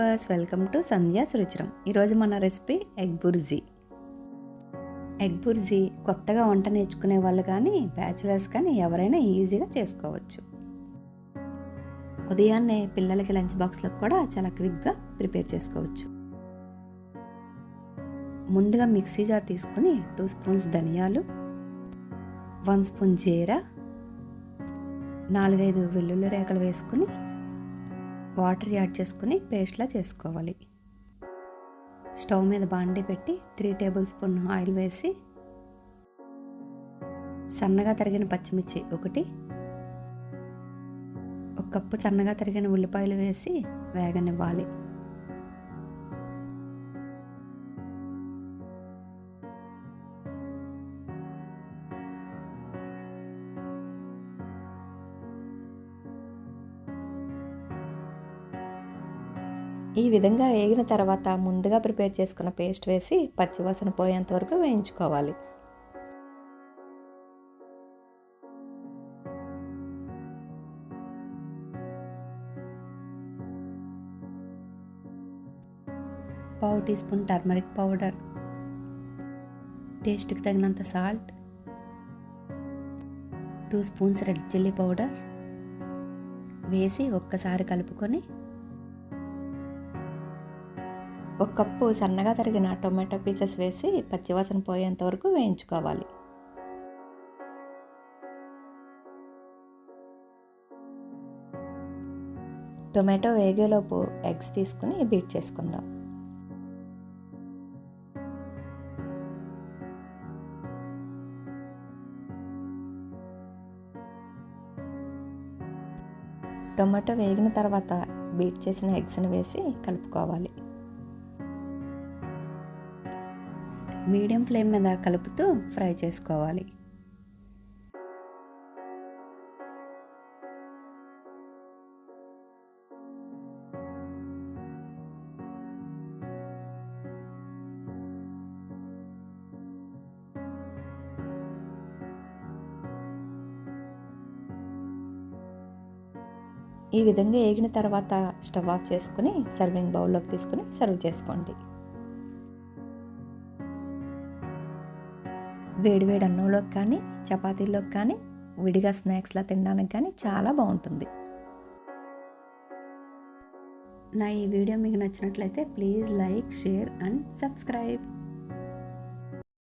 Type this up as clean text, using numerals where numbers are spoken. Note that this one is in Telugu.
Viewers, welcome to Sandhya's Ruchiram. ఈరోజు మన recipe egg bhurji. Egg bhurji కొత్తగా వంట నేర్చుకునే వాళ్ళు కానీ బ్యాచిలర్స్ కానీ ఎవరైనా ఈజీగా చేసుకోవచ్చు. ఉదయాన్నే పిల్లలకి లంచ్ బాక్స్లకు కూడా చాలా క్విక్గా ప్రిపేర్ చేసుకోవచ్చు. ముందుగా మిక్సీ జార్ తీసుకుని 2 స్పూన్స్ ధనియాలు, 1 స్పూన్ జీరా, 4-5 వెల్లుల్లి రేఖలు వేసుకుని వాటర్ యాడ్ చేసుకుని పేస్ట్లా చేసుకోవాలి. స్టవ్ మీద బాండీ పెట్టి 3 టేబుల్ స్పూన్ ఆయిల్ వేసి సన్నగా తరిగిన పచ్చిమిర్చి 1 కప్పు సన్నగా తరిగిన ఉల్లిపాయలు వేసి వేగనివ్వాలి. ఈ విధంగా వేగిన తర్వాత ముందుగా ప్రిపేర్ చేసుకున్న పేస్ట్ వేసి పచ్చివాసన పోయేంత వరకు వేయించుకోవాలి. పావు టీ స్పూన్ టర్మరిక్ పౌడర్, టేస్ట్కి తగినంత salt, 2 spoons red chilli powder వేసి ఒక్కసారి కలుపుకొని 1 కప్పు సన్నగా తరిగిన టొమాటో పీసెస్ వేసి పచ్చివాసన పోయేంత వరకు వేయించుకోవాలి. టొమాటో వేగేలోపు ఎగ్స్ తీసుకుని బీట్ చేసుకుందాం. టొమాటో వేగిన తర్వాత బీట్ చేసిన ఎగ్స్ని వేసి కలుపుకోవాలి. మీడియం ఫ్లేమ్ మీద కలుపుతూ ఫ్రై చేసుకోవాలి. ఈ విధంగా వేగిన తర్వాత స్టవ్ ఆఫ్ చేసుకుని సర్వింగ్ బౌల్లోకి తీసుకుని సర్వ్ చేసుకోండి. వేడివేడి అన్నంలోకి కానీ చపాతీల్లోకి కానీ విడిగా స్నాక్స్లా తినడానికి కానీ చాలా బాగుంటుంది. నా ఈ వీడియో మీకు నచ్చినట్లయితే please like, share and subscribe.